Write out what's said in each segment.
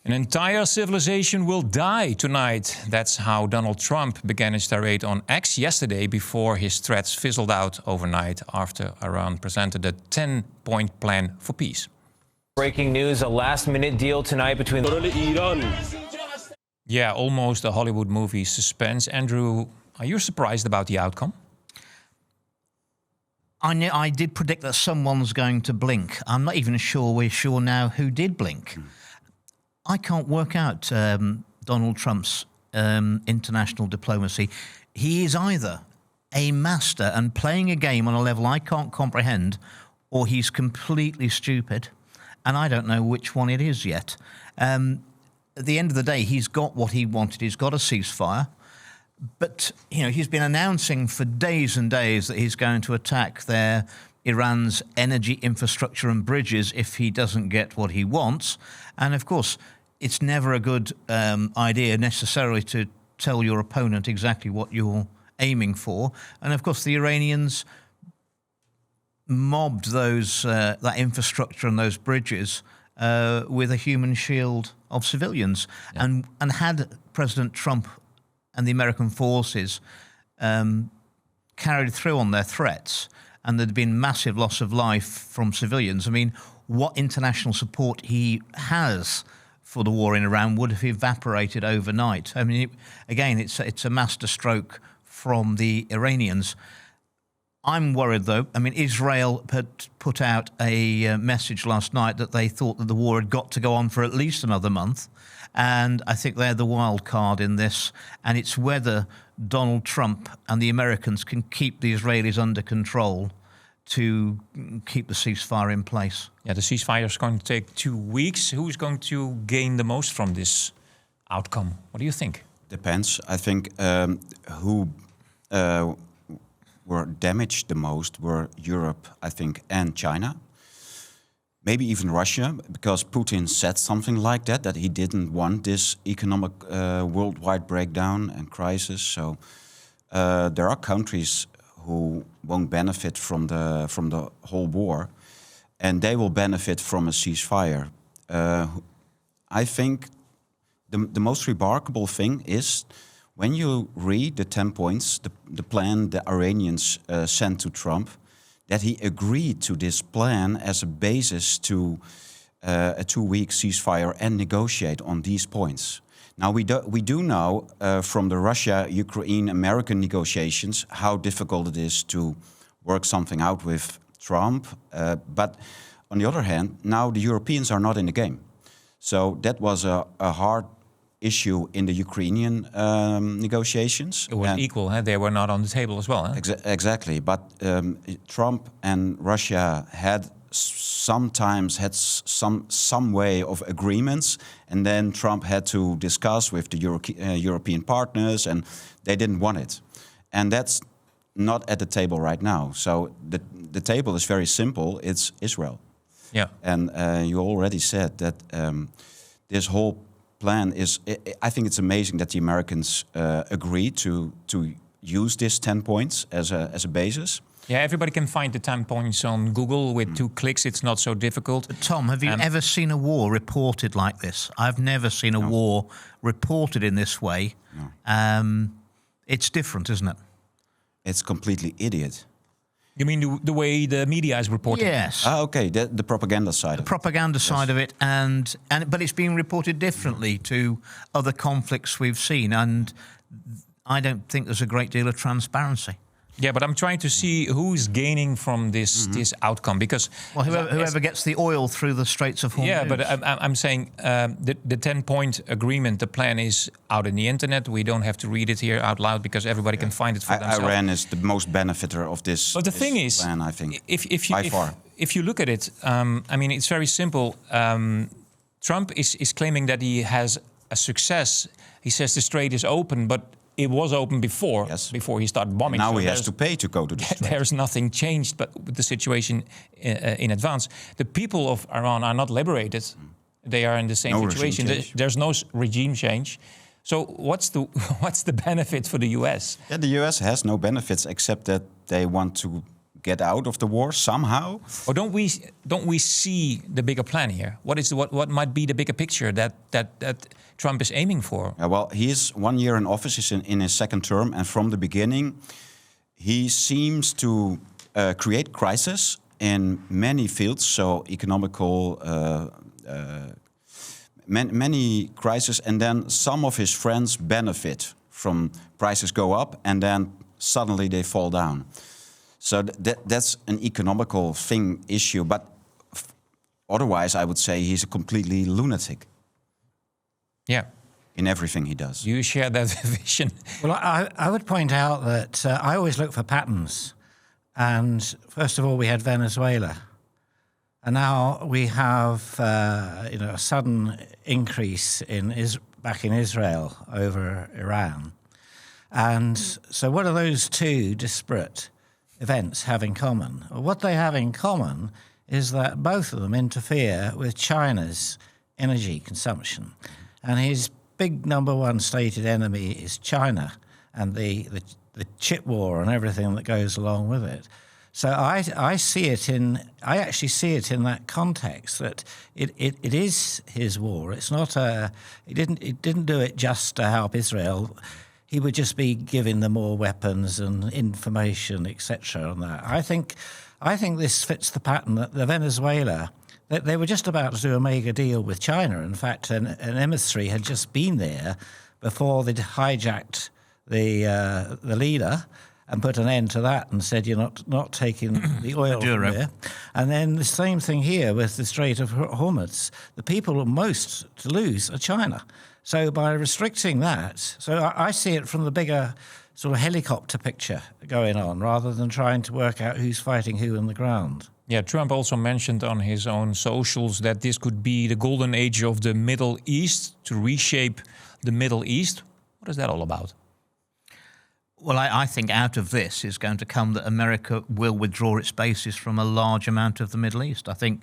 An entire civilization will die tonight. That's how Donald Trump began his tirade on X yesterday before his threats fizzled out overnight after Iran presented a 10-point plan for peace. Breaking news, a last-minute deal tonight between Iran. Yeah, almost a Hollywood movie suspense. Andrew, are you surprised about the outcome? I did predict that someone's going to blink. I'm not even sure we're sure now who did blink. I can't work out Donald Trump's international diplomacy. He is either a master and playing a game on a level I can't comprehend, or he's completely stupid, and I don't know which one it is yet. At the end of the day, he's got what he wanted. He's got a ceasefire. But, you know, he's been announcing for days and days that he's going to attack Iran's energy infrastructure and bridges if he doesn't get what he wants. And, of course, it's never a good idea necessarily to tell your opponent exactly what you're aiming for. And, of course, the Iranians mobbed that infrastructure and those bridges with a human shield of civilians. Yeah. And had President Trump and the American forces carried through on their threats, and there'd been massive loss of life from civilians. I mean, what international support he has for the war in Iran would have evaporated overnight. I mean, again, it's a masterstroke from the Iranians. I'm worried, though. I mean, Israel put out a message last night that they thought that the war had got to go on for at least another month. And I think they're the wild card in this. And it's whether Donald Trump and the Americans can keep the Israelis under control to keep the ceasefire in place. Yeah, the ceasefire is going to take 2 weeks. Who's going to gain the most from this outcome? What do you think? Depends. I think who were damaged the most were Europe, I think, and China. Maybe even Russia, because Putin said something like that he didn't want this economic worldwide breakdown and crisis. So there are countries who won't benefit from the whole war, and they will benefit from a ceasefire. I think the most remarkable thing is when you read the 10 points, the plan the Iranians sent to Trump, that he agreed to this plan as a basis to a 2-week ceasefire and negotiate on these points. Now, we do know from the Russia-Ukraine-American negotiations how difficult it is to work something out with Trump. But on the other hand, now the Europeans are not in the game. So that was a hard issue in the Ukrainian negotiations. It was equal, huh? They were not on the table as well. Huh? Exactly, but Trump and Russia had sometimes had some way of agreements, and then Trump had to discuss with the European partners, and they didn't want it. And that's not at the table right now. So the table is very simple. It's Israel. Yeah. And you already said that this whole plan is, I think it's amazing that the Americans agreed to use this 10 points as a basis. Yeah, everybody can find the 10 points on Google with 2 clicks. It's not so difficult. But Tom, have you ever seen a war reported like this? I've never seen a war reported in this way. No. It's different, isn't it? It's completely idiot. You mean the way the media is reporting? Yes. Okay, the propaganda side. The propaganda side of it, but it's being reported differently to other conflicts we've seen, and I don't think there's a great deal of transparency. Yeah, but I'm trying to see who's gaining from this outcome, because whoever gets the oil through the Straits of Hormuz. Yeah, but I'm saying the 10-point agreement, the plan is out in the internet. We don't have to read it here out loud because everybody can find it for themselves. Iran is the most benefiter of this. But the thing is, plan, I think, if you look at it, I mean, it's very simple. Trump is claiming that he has a success. He says the strait is open, but it was open before he started bombing. Now he has to pay to go to the strait. There's nothing changed, but with the situation in advance, the people of Iran are not liberated. They are in the same situation. There's no regime change. So what's the benefit for the U.S.? Yeah, the U.S. has no benefits except that they want to get out of the war somehow. Or don't we see the bigger plan here? What might be the bigger picture that Trump is aiming for? Well, he is 1 year in office. He's in his second term, and from the beginning, he seems to create crisis in many fields. So economical, many crises, and then some of his friends benefit from prices go up, and then suddenly they fall down. So that's an economical issue. But otherwise, I would say he's a completely lunatic. Yeah. In everything he does. You share that vision. Well, I would point out that I always look for patterns. And first of all, we had Venezuela. And now we have a sudden increase back in Israel over Iran. And so what do those two disparate events have in common? Well, what they have in common is that both of them interfere with China's energy consumption. And his big number one stated enemy is China and the chip war and everything that goes along with it. So I actually see it in that context that it is his war. It's not he didn't do it just to help Israel. He would just be giving them more weapons and information, etc. On that. I think this fits the pattern that the Venezuela. They were just about to do a mega deal with China. In fact, an emissary had just been there before they'd hijacked the leader and put an end to that and said, you're not taking the oil from there. And then the same thing here with the Strait of Hormuz. The people most to lose are China. So by restricting that, so I see it from the bigger sort of helicopter picture going on rather than trying to work out who's fighting who on the ground. Yeah, Trump also mentioned on his own socials that this could be the golden age of the Middle East, to reshape the Middle East. What is that all about? Well, I think out of this is going to come that America will withdraw its bases from a large amount of the Middle East. I think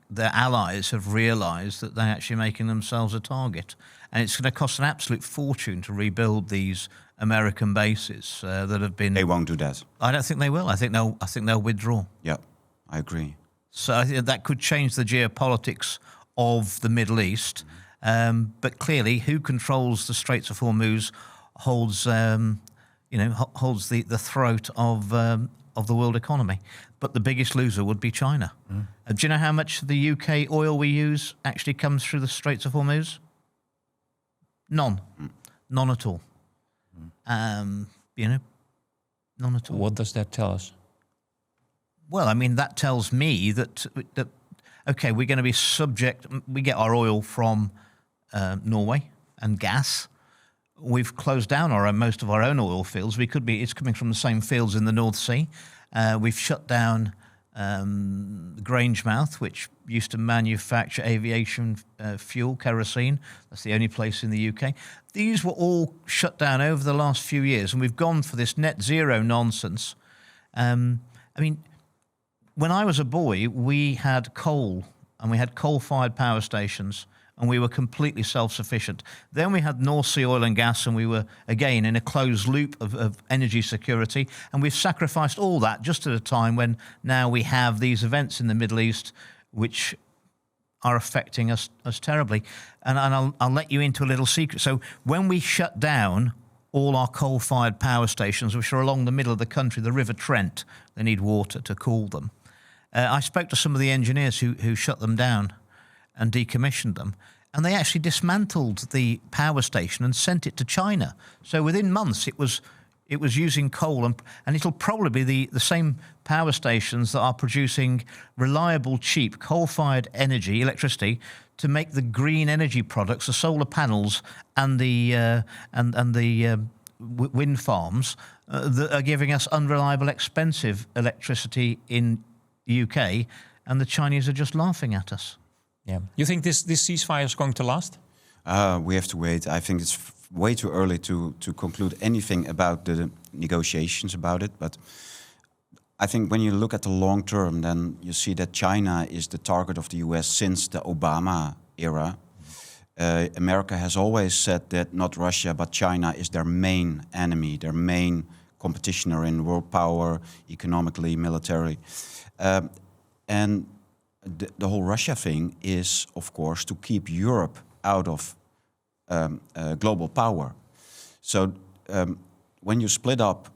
their allies have realised that they're actually making themselves a target, and it's going to cost an absolute fortune to rebuild these American bases that have been. They won't do that. I don't think they will. I think they'll withdraw. Yeah, I agree. So I think that could change the geopolitics of the Middle East. But clearly, who controls the Straits of Hormuz holds the throat of the world economy. But the biggest loser would be China. Do you know how much of the UK oil we use actually comes through the Straits of Hormuz? None at all. None at all. What does that tell us? Well, I mean, that tells me that okay, we're going to be subject. We get our oil from Norway and gas. We've closed down most of our own oil fields. It's coming from the same fields in the North Sea. We've shut down Grangemouth, which used to manufacture aviation fuel, kerosene. That's the only place in the UK. These were all shut down over the last few years, and we've gone for this net zero nonsense. I mean, when I was a boy, we had coal, and we had coal-fired power stations, and we were completely self-sufficient. Then we had North Sea oil and gas, and we were, again, in a closed loop of energy security. And we've sacrificed all that just at a time when now we have these events in the Middle East which are affecting us terribly. And I'll let you into a little secret. So when we shut down all our coal-fired power stations, which are along the middle of the country, the River Trent, they need water to cool them. I spoke to some of the engineers who shut them down and decommissioned them, and they actually dismantled the power station and sent it to China. So within months, it was using coal, and it'll probably be the same power stations that are producing reliable, cheap coal-fired electricity to make the green energy products, the solar panels and the wind farms that are giving us unreliable, expensive electricity in the UK, and the Chinese are just laughing at us. Yeah. You think this ceasefire is going to last? We have to wait. I think it's way too early to conclude anything about the negotiations about it. But I think when you look at the long term, then you see that China is the target of the US since the Obama era. America has always said that not Russia, but China is their main enemy, their main competition are in world power, economically, militarily. And the whole Russia thing is, of course, to keep Europe out of global power. So when you split up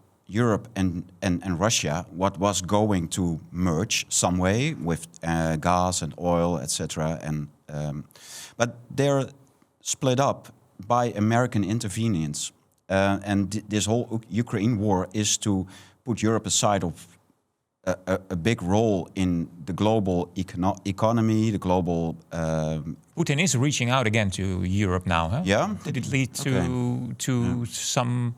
Europe and Russia, what was going to merge some way with gas and oil, etc. But they're split up by American intervenience. And this whole Ukraine war is to put Europe aside of a big role in the global economy, the global... Putin is reaching out again to Europe now, huh? Yeah? Did it lead to some...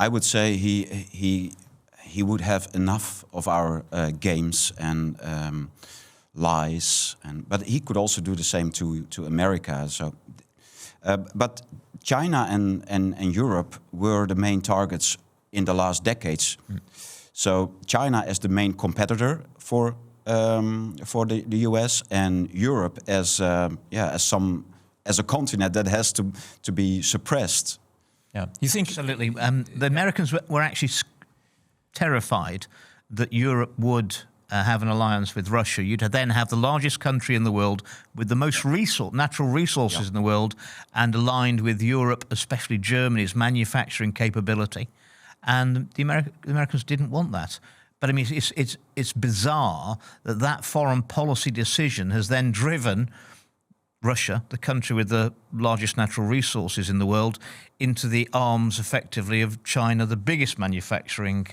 I would say he would have enough of our games and lies, but he could also do the same to America. So, but China and Europe were the main targets in the last decades. So China as the main competitor for the US, and Europe as a continent that has to be suppressed. Yeah, you think absolutely? The Americans were actually terrified that Europe would have an alliance with Russia. You'd then have the largest country in the world with the most natural resources in the world, and aligned with Europe, especially Germany's manufacturing capability. And the Americans didn't want that. But I mean, it's bizarre that foreign policy decision has then driven Russia, the country with the largest natural resources in the world, into the arms, effectively, of China, the biggest manufacturing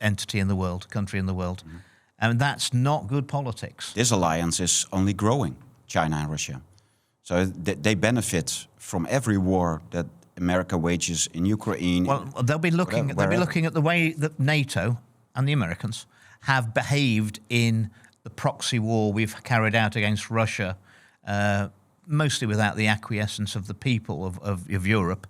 entity in the world, country in the world. And that's not good politics. This alliance is only growing, China and Russia. So they benefit from every war that America wages in Ukraine. Well, they'll be looking at the way that NATO and the Americans have behaved in the proxy war we've carried out against Russia, mostly without the acquiescence of the people of Europe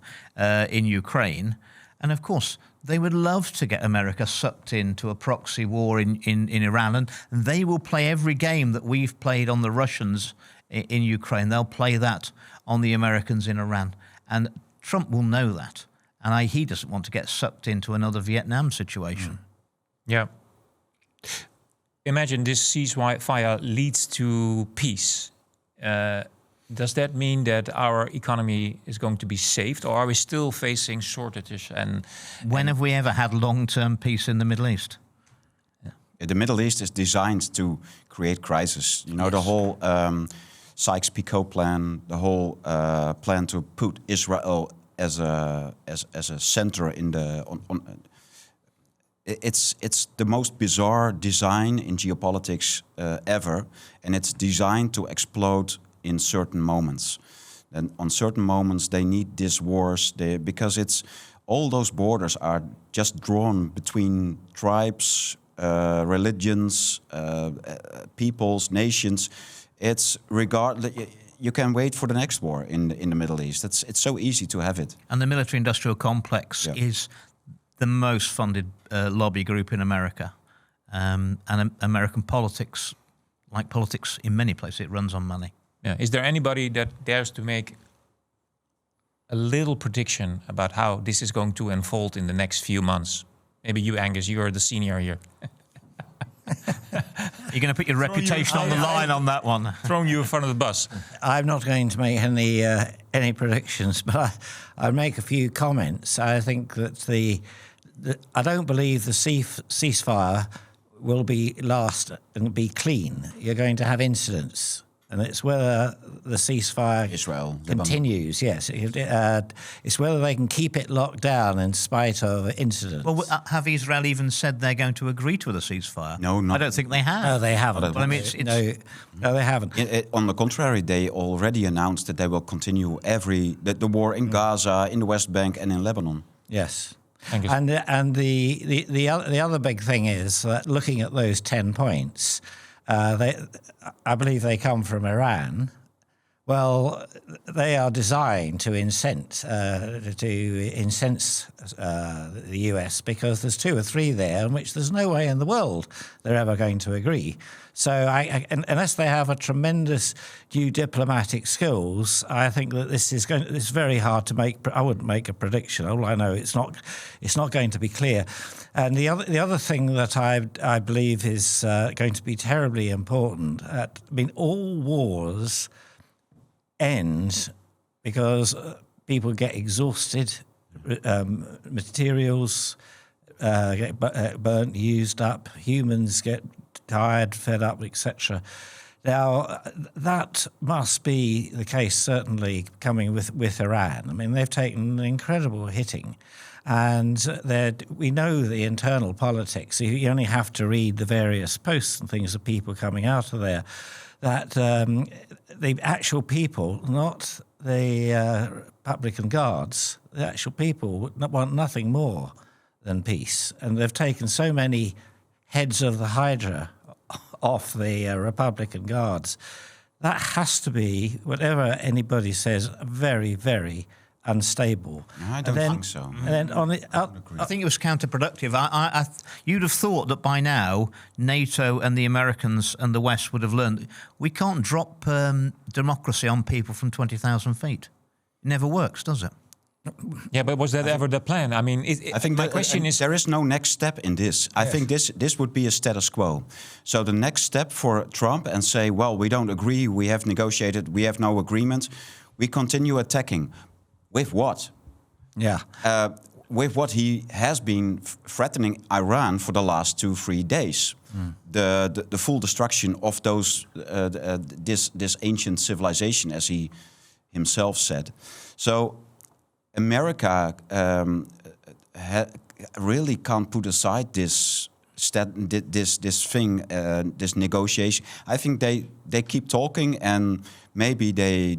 in Ukraine. And of course, they would love to get America sucked into a proxy war in Iran, and they will play every game that we've played on the Russians in Ukraine. They'll play that on the Americans in Iran. And Trump will know that. And he doesn't want to get sucked into another Vietnam situation. Yeah. Imagine this ceasefire leads to peace. Does that mean that our economy is going to be saved, or are we still facing shortages? When have we ever had long-term peace in the Middle East? Yeah. The Middle East is designed to create crisis. You know, the whole Sykes-Picot plan, the whole plan to put Israel as a center in the... It's the most bizarre design in geopolitics ever, and it's designed to explode in certain moments. And on certain moments, they need these wars because all those borders are just drawn between tribes, religions, peoples, nations. It's you can wait for the next war in the Middle East. It's so easy to have it. And the military-industrial complex is the most funded lobby group in America. And American politics, like politics in many places, it runs on money. Yeah. Is there anybody that dares to make a little prediction about how this is going to unfold in the next few months? Maybe you, Angus, you are the senior here. You're going to put your reputation on the line on that one. Throwing you in front of the bus. I'm not going to make any predictions, but I'll make a few comments. I think that I don't believe the ceasefire will last and be clean. You're going to have incidents. And it's whether the ceasefire continues. Yes, it's whether they can keep it locked down in spite of incidents. Well, have Israel even said they're going to agree to a ceasefire? No, not. I don't think they have. No, they haven't. Well, I mean, no, they haven't. On the contrary, they already announced that they will continue the war in Gaza, in the West Bank, and in Lebanon. Yes. And the other big thing is that looking at those 10 points. I believe they come from Iran, Well, they are designed to incense the US, because there's 2 or 3 there in which there's no way in the world they're ever going to agree. So unless they have a tremendous new diplomatic skills, I think that it's very hard to make. I wouldn't make a prediction. All I know, it's not going to be clear. And the other thing that I believe is going to be terribly important. All wars end because people get exhausted, materials get burnt, used up, humans get tired, fed up, etc. Now, that must be the case, certainly, coming with Iran. I mean, they've taken an incredible hitting. And we know the internal politics. You only have to read the various posts and things of people coming out of there, that the actual people, not the Republican guards, the actual people want nothing more than peace. And they've taken so many heads of the Hydra off the Republican guards. That has to be, whatever anybody says, very, very unstable. No, I don't think so. And then I think it was counterproductive. You'd have thought that by now NATO and the Americans and the West would have learned we can't drop democracy on people from 20,000 feet. It never works, does it? Yeah, but was that ever the plan? I mean, I think my question is... there is no next step in this. I think this would be a status quo. So the next step for Trump and say, well, we don't agree, we have negotiated, we have no agreement, we continue attacking. With what? Yeah. With what he has been threatening Iran for the last 2-3 days. The full destruction of those this ancient civilization, as he himself said. So America really can't put aside this negotiation. I think they keep talking, and maybe they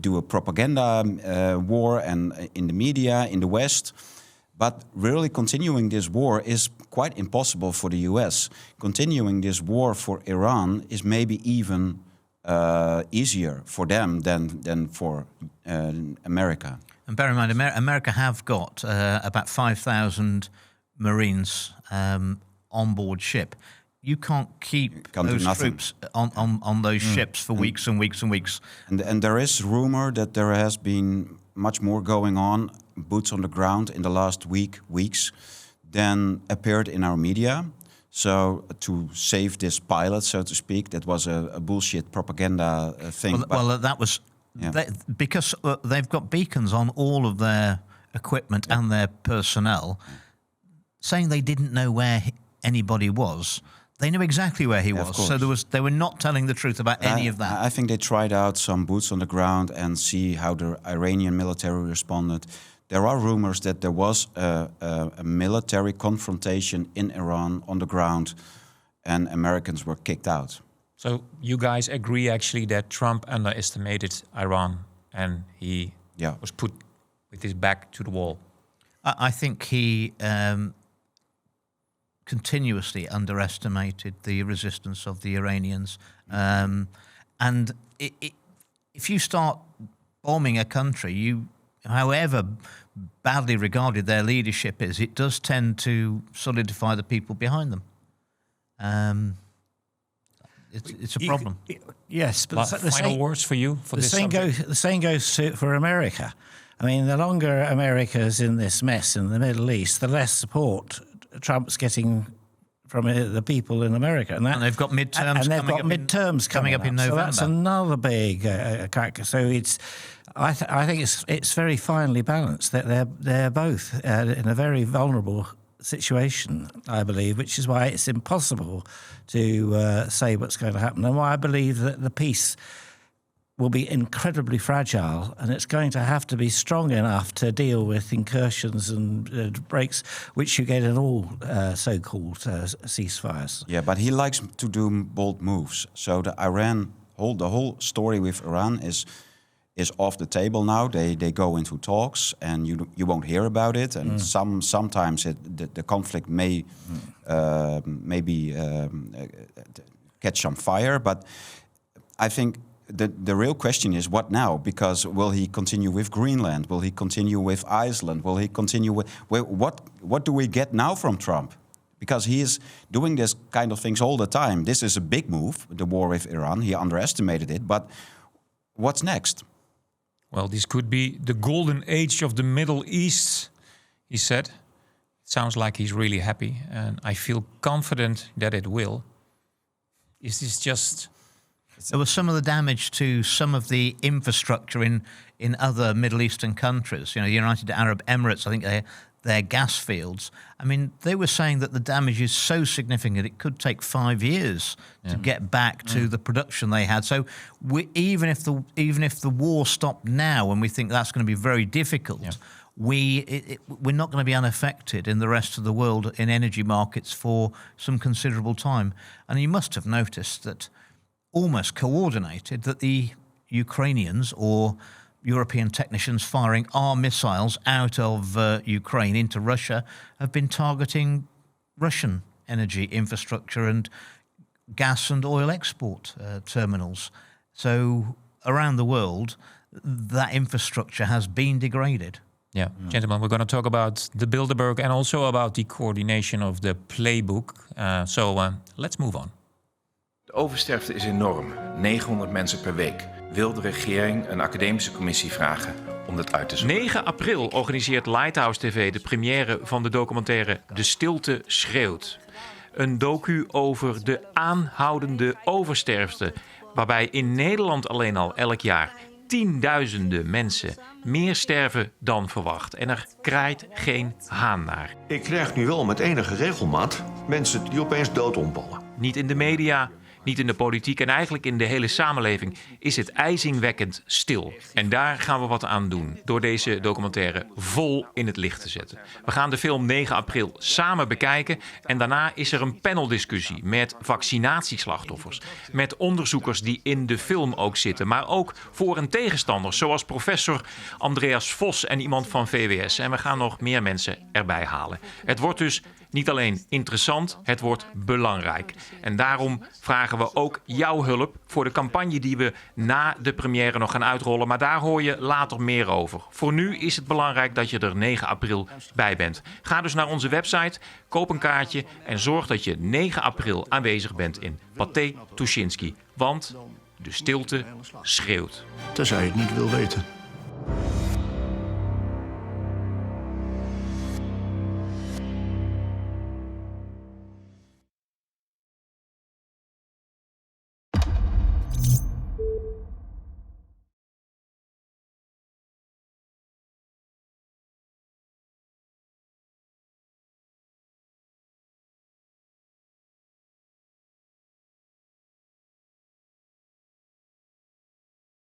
do a propaganda war and in the media in the West. But really continuing this war is quite impossible for the US. Continuing this war for Iran is maybe even easier for them than for America. And bear in mind, America have got about 5,000 Marines on board ship. You can't keep those troops on those ships for weeks and weeks and weeks. And there is rumor that there has been much more going on, boots on the ground, in the last weeks than appeared in our media. So to save this pilot, so to speak, that was a bullshit propaganda thing. Well, that was because they've got beacons on all of their equipment and their personnel, saying they didn't know where anybody was. They knew exactly where he was. So they were not telling the truth about any of that. I think they tried out some boots on the ground and see how the Iranian military responded. There are rumors that there was a military confrontation in Iran on the ground, and Americans were kicked out. So you guys agree actually that Trump underestimated Iran and he was put with his back to the wall? I think he continuously underestimated the resistance of the Iranians. And if you start bombing a country, however badly regarded their leadership is, it does tend to solidify the people behind them. It's a problem. Yes, but the final words for you for this subject? The same goes for America. I mean, the longer America's in this mess in the Middle East, the less support Trump's getting from the people in America. And they've got midterms coming up in November. So that's another big crack. So I think it's very finely balanced. That they're both in a very vulnerable situation, I believe, which is why it's impossible to say what's going to happen, and why I believe that the peace will be incredibly fragile, and it's going to have to be strong enough to deal with incursions and breaks, which you get in all so-called ceasefires. Yeah, but he likes to do bold moves. So the whole story with Iran is off the table now. They go into talks, and you won't hear about it. And sometimes the conflict may maybe catch some fire. But I think the real question is what now? Because will he continue with Greenland? Will he continue with Iceland? Will he continue with what do we get now from Trump? Because he is doing this kind of things all the time. This is a big move, the war with Iran. He underestimated it, but what's next? Well, this could be the golden age of the Middle East, he said. It sounds like he's really happy, and I feel confident that it will. Is this just... There was some of the damage to some of the infrastructure in other Middle Eastern countries. You know, the United Arab Emirates, I think their gas fields. I mean, they were saying that the damage is so significant it could take 5 years to get back to the production they had. So even if the war stopped now, and we think that's going to be very difficult, we're not going to be unaffected in the rest of the world in energy markets for some considerable time. And you must have noticed that almost coordinated that the Ukrainians or European technicians firing our missiles out of Ukraine into Russia have been targeting Russian energy infrastructure and gas and oil export terminals. So around the world, that infrastructure has been degraded. Yeah, gentlemen, we're going to talk about the Bilderberg and also about the coordination of the playbook. So let's move on. De oversterfte is enorm, 900 mensen per week. Wil de regering een academische commissie vragen om dat uit te zoeken? 9 april organiseert LightHouseTV de première van de documentaire De Stilte Schreeuwt. Een docu over de aanhoudende oversterfte, waarbij in Nederland alleen al elk jaar tienduizenden mensen meer sterven dan verwacht. En er kraait geen haan naar. Ik krijg nu wel met enige regelmaat mensen die opeens dood omvallen. Niet in de media, niet in de politiek en eigenlijk in de hele samenleving is het ijzingwekkend stil. En daar gaan we wat aan doen door deze documentaire vol in het licht te zetten. We gaan de film 9 april samen bekijken en daarna is er een paneldiscussie met vaccinatieslachtoffers, met onderzoekers die in de film ook zitten, maar ook voor- en tegenstanders zoals professor Andreas Vos en iemand van VWS. En we gaan nog meer mensen erbij halen. Het wordt dus niet alleen interessant, het wordt belangrijk. En daarom vragen we ook jouw hulp voor de campagne die we na de première nog gaan uitrollen. Maar daar hoor je later meer over. Voor nu is het belangrijk dat je er 9 april bij bent. Ga dus naar onze website, koop een kaartje en zorg dat je 9 april aanwezig bent in Pathé Tuschinski. Want de stilte schreeuwt. Tenzij je het niet wil weten.